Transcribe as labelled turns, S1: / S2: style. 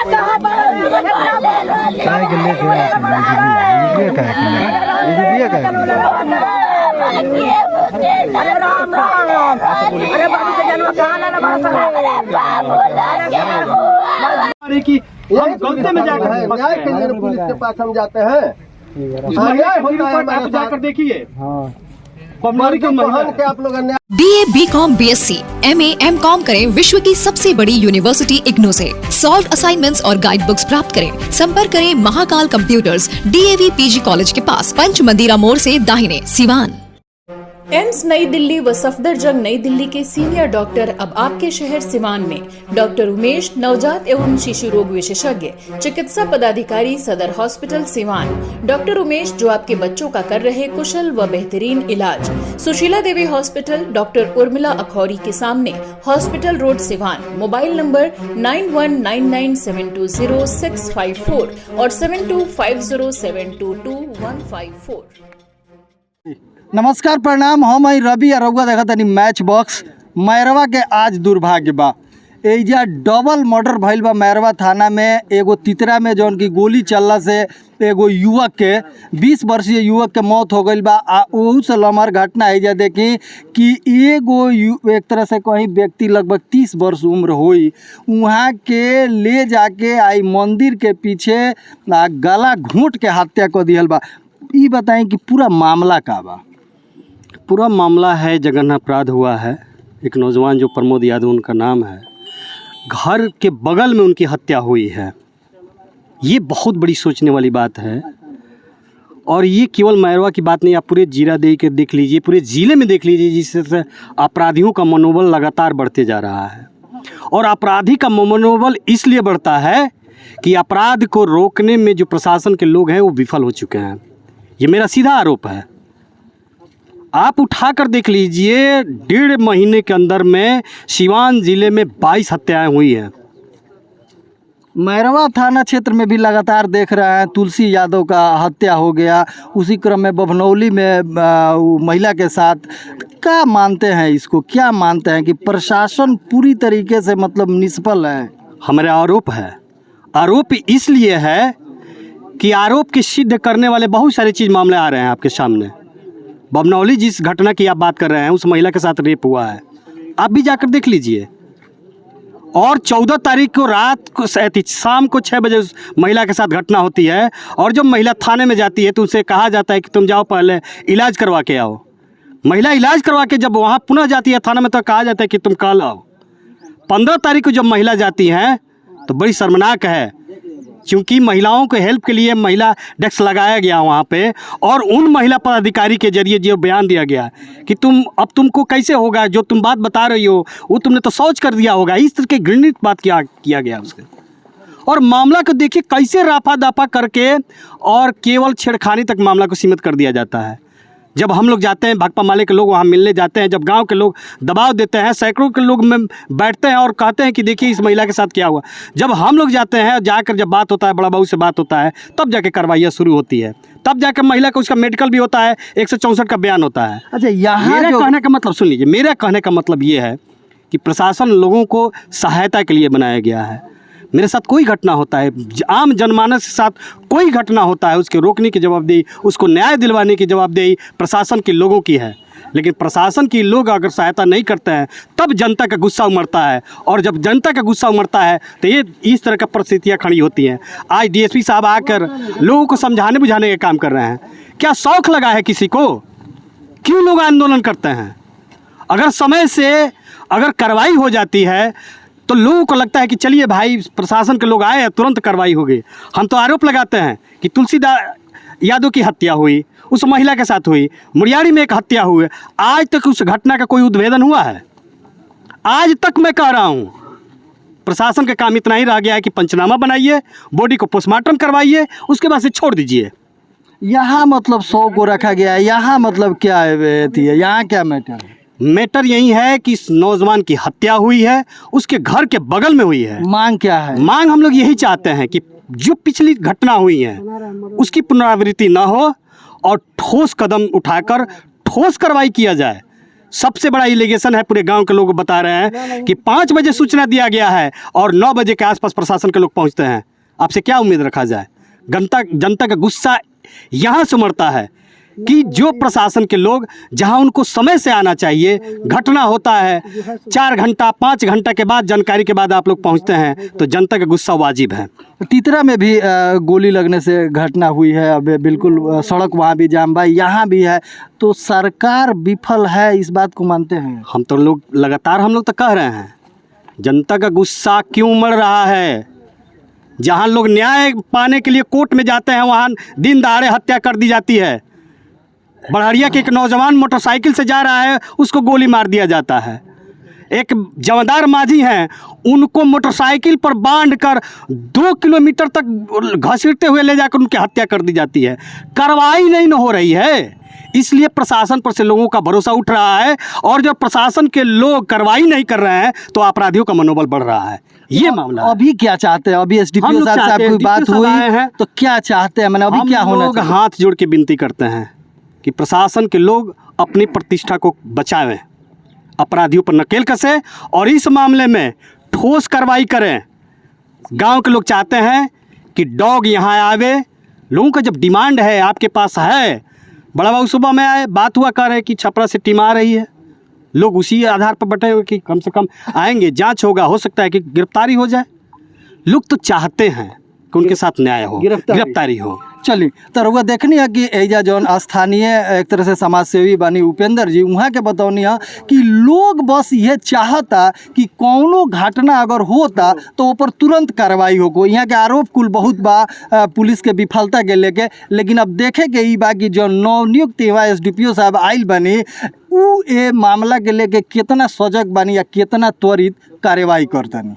S1: कि हम गलती में जाकर पुलिस के पास हम जाते हैं, जाकर देखिए।
S2: BA, BCom, BSc, MA, MCom करें विश्व की सबसे बड़ी यूनिवर्सिटी इग्नू से। सॉल्व असाइनमेंट्स और गाइड बुक्स प्राप्त करें। संपर्क करें Mahakal computers, DAV PG college के पास, पंच मंदिरा मोड़ से दाहिने, सिवान।
S3: एम्स नई दिल्ली व सफदरजंग नई दिल्ली के सीनियर डॉक्टर अब आपके शहर सिवान में। डॉक्टर उमेश, नवजात एवं शिशु रोग विशेषज्ञ, चिकित्सा पदाधिकारी, सदर हॉस्पिटल सिवान। डॉक्टर उमेश जो आपके बच्चों का कर रहे कुशल व बेहतरीन इलाज। सुशीला देवी हॉस्पिटल, डॉक्टर उर्मिला अखौरी के सामने, hospital road Siwan. Mobile number 9199720654 और 7250722154।
S4: नमस्कार, प्रणाम। हम आई रवि अरुआ देखा तनी मैच बॉक्स। मैरवा के आज दुर्भाग्य बा, एजा डबल मर्डर भइल बा मैरवा थाना में। एगो तितरा में जौन की गोली चलला से एगो युवक के 20 वर्षीय युवक के मौत हो गई बा। ओहू से लमहर घटना एजा देखी कि एगो एक तरह से कहीं व्यक्ति लगभग 30 वर्ष उम्र हुई, वहाँ के ले जाके आई मंदिर के पीछे गला घोंट के हत्या कर दिहल बा। ई बताएं कि पूरा मामला का बा?
S5: पूरा मामला है, जघन्य अपराध हुआ है। एक नौजवान जो प्रमोद यादव उनका नाम है, घर के बगल में उनकी हत्या हुई है। ये बहुत बड़ी सोचने वाली बात है। और ये केवल मैरवा की बात नहीं, आप पूरे जीरा दे के देख लीजिए, पूरे ज़िले में देख लीजिए, जिससे अपराधियों का मनोबल लगातार बढ़ते जा रहा है। और अपराधी का मनोबल इसलिए बढ़ता है कि अपराध को रोकने में जो प्रशासन के लोग हैं वो विफल हो चुके हैं। ये मेरा सीधा आरोप है। आप उठाकर देख लीजिए, 1.5 महीने के अंदर में सिवान ज़िले में 22 हत्याएं हुई हैं।
S4: मैरवा थाना क्षेत्र में भी लगातार देख रहे हैं, तुलसी यादव का हत्या हो गया। उसी क्रम में बभनौली में महिला के साथ। क्या मानते हैं इसको, क्या मानते हैं कि प्रशासन पूरी तरीके से मतलब निष्फल है?
S5: हमारा आरोप है। आरोप इसलिए है कि आरोप के सिद्ध करने वाले बहुत सारे चीज़ मामले आ रहे हैं आपके सामने। बभनौली जिस घटना की आप बात कर रहे हैं, उस महिला के साथ रेप हुआ है, आप भी जाकर देख लीजिए। और 14 तारीख को रात को शाम को 6 बजे उस महिला के साथ घटना होती है। और जब महिला थाने में जाती है तो उसे कहा जाता है कि तुम जाओ पहले इलाज करवा के आओ। महिला इलाज करवा के जब वहाँ पुनः जाती है थाना में तो कहा जाता है कि तुम कल आओ। 15 तारीख को जब महिला जाती हैं तो बड़ी शर्मनाक है, क्योंकि महिलाओं के हेल्प के लिए महिला डेस्क लगाया गया वहाँ पे। और उन महिला पदाधिकारी के जरिए जो बयान दिया गया कि तुमको कैसे होगा, जो तुम बात बता रही हो वो तुमने तो सोच कर दिया होगा, इस तरह के घृणित बात किया गया उसके। और मामला को देखिए कैसे राफा दाफा करके और केवल छेड़खानी तक मामला को सीमित कर दिया जाता है। जब हम लोग जाते हैं, भाकपा माले के लोग वहाँ मिलने जाते हैं, जब गांव के लोग दबाव देते हैं, सैकड़ों के लोग में बैठते हैं और कहते हैं कि देखिए इस महिला के साथ क्या हुआ। जब हम लोग जाते हैं, जाकर जब बात होता है, बड़ा बहू से बात होता है, तब जाके कार्रवाइयाँ शुरू होती है। तब जाकर महिला का उसका मेडिकल भी होता है, 164 का बयान होता है।
S4: अच्छा, यहाँ
S5: मेरा कहने का मतलब सुन लीजिए, मेरा कहने का मतलब ये है कि प्रशासन लोगों को सहायता के लिए बनाया गया है। मेरे साथ कोई घटना होता है, आम जनमानस के साथ कोई घटना होता है, उसके रोकने की जवाबदेही, उसको न्याय दिलवाने की जवाबदेही प्रशासन के लोगों की है। लेकिन प्रशासन के लोग अगर सहायता नहीं करते हैं तब जनता का गुस्सा उमड़ता है। और जब जनता का गुस्सा उमड़ता है तो ये इस तरह का परिस्थितियाँ खड़ी होती हैं। आज DSP साहब आकर लोगों को समझाने बुझाने का काम कर रहे हैं। क्या शौक लगा है किसी को? क्यों लोग आंदोलन करते हैं? अगर समय से अगर कार्रवाई हो जाती है तो लोगों को लगता है कि चलिए भाई प्रशासन के लोग आए हैं, तुरंत कार्रवाई हो गई। हम तो आरोप लगाते हैं कि तुलसी यादव की हत्या हुई, उस महिला के साथ हुई, मुड़ियाड़ी में एक हत्या हुई, आज तक उस घटना का कोई उद्भेदन हुआ है? आज तक मैं कह रहा हूँ प्रशासन का काम इतना ही रह गया है कि पंचनामा बनाइए, बॉडी को पोस्टमार्टम करवाइए, उसके बाद से छोड़ दीजिए।
S4: यहाँ मतलब 100 को रखा गया है, यहाँ मतलब क्या है, यहाँ क्या मैटर है?
S5: मैटर यही है कि इस नौजवान की हत्या हुई है, उसके घर के बगल में हुई है।
S4: मांग क्या है?
S5: मांग हम लोग यही चाहते हैं कि जो पिछली घटना हुई है उसकी पुनरावृत्ति ना हो और ठोस कदम उठाकर ठोस कार्रवाई किया जाए, सबसे बड़ा एलिगेशन है, पूरे गांव के लोग बता रहे हैं कि 5 बजे सूचना दिया गया है और 9 बजे के आसपास प्रशासन के लोग पहुंचते हैं। आपसे क्या उम्मीद रखा जाए? जनता का गुस्सा यहाँ से उमड़ता है कि जो प्रशासन के लोग जहां उनको समय से आना चाहिए, घटना होता है 4 घंटा 5 घंटा के बाद, जानकारी के बाद आप लोग पहुंचते हैं, तो जनता का गुस्सा वाजिब है।
S4: तितरा में भी गोली लगने से घटना हुई है, अब बिल्कुल सड़क वहाँ भी जाम बा, यहाँ भी है, तो सरकार विफल है, इस बात को मानते हैं?
S5: हम तो लोग लगातार हम लोग तो कह रहे हैं, जनता का गुस्सा क्यों उमड़ रहा है? जहाँ लोग न्याय पाने के लिए कोर्ट में जाते हैं, वहाँ दिन दहाड़े हत्या कर दी जाती है। बड़हरिया के एक नौजवान मोटरसाइकिल से जा रहा है, उसको गोली मार दिया जाता है। एक जमादार माझी हैं, उनको मोटरसाइकिल पर बांध कर 2 किलोमीटर तक घसीटते हुए ले जाकर उनकी हत्या कर दी जाती है। कार्रवाई नहीं हो रही है, इसलिए प्रशासन पर से लोगों का भरोसा उठ रहा है, और जब प्रशासन के लोग कार्रवाई नहीं कर रहे हैं तो अपराधियों का मनोबल बढ़ रहा है। ये मामला
S4: अभी क्या चाहते हैं? अभी एसडीपीओ साहब से आपकी बात हुई है तो क्या चाहते हैं? मैंने अभी क्या होना चाहिए?
S5: हाथ जोड़ के विनती करते हैं कि प्रशासन के लोग अपनी प्रतिष्ठा को बचावें, अपराधियों पर नकेल कसे और इस मामले में ठोस कार्रवाई करें। गांव के लोग चाहते हैं कि डॉग यहाँ आवे। लोगों का जब डिमांड है, आपके पास है, बड़ा बाबू सुबह में आए, बात हुआ कर रहे कि छपरा से टीम आ रही है, लोग उसी आधार पर बैठे हुए कि कम से कम आएंगे, जांच होगा, हो सकता है कि गिरफ्तारी हो जाए। लोग तो चाहते हैं कि उनके साथ न्याय हो, गिरफ्तारी हो।
S4: चलिए, तो रउआ देखनी है कि एजा जौन स्थानीय एक तरह से समाज सेवी बानी उपेंद्र जी, वहाँ के बतौनी है कि लोग बस ये चाहता कि कौनो घटना अगर होता तो ऊपर तुरंत कार्रवाई हो। यहाँ के आरोप कुल बहुत बा पुलिस के विफलता के लेके, लेकिन अब देखे के ई बा कि जो नवनियुक्त युवा एसडीपीओ साहब आइल बनी, उ ए मामला के लेके कितना सजग बानी या कितना त्वरित कार्रवाई करतनी।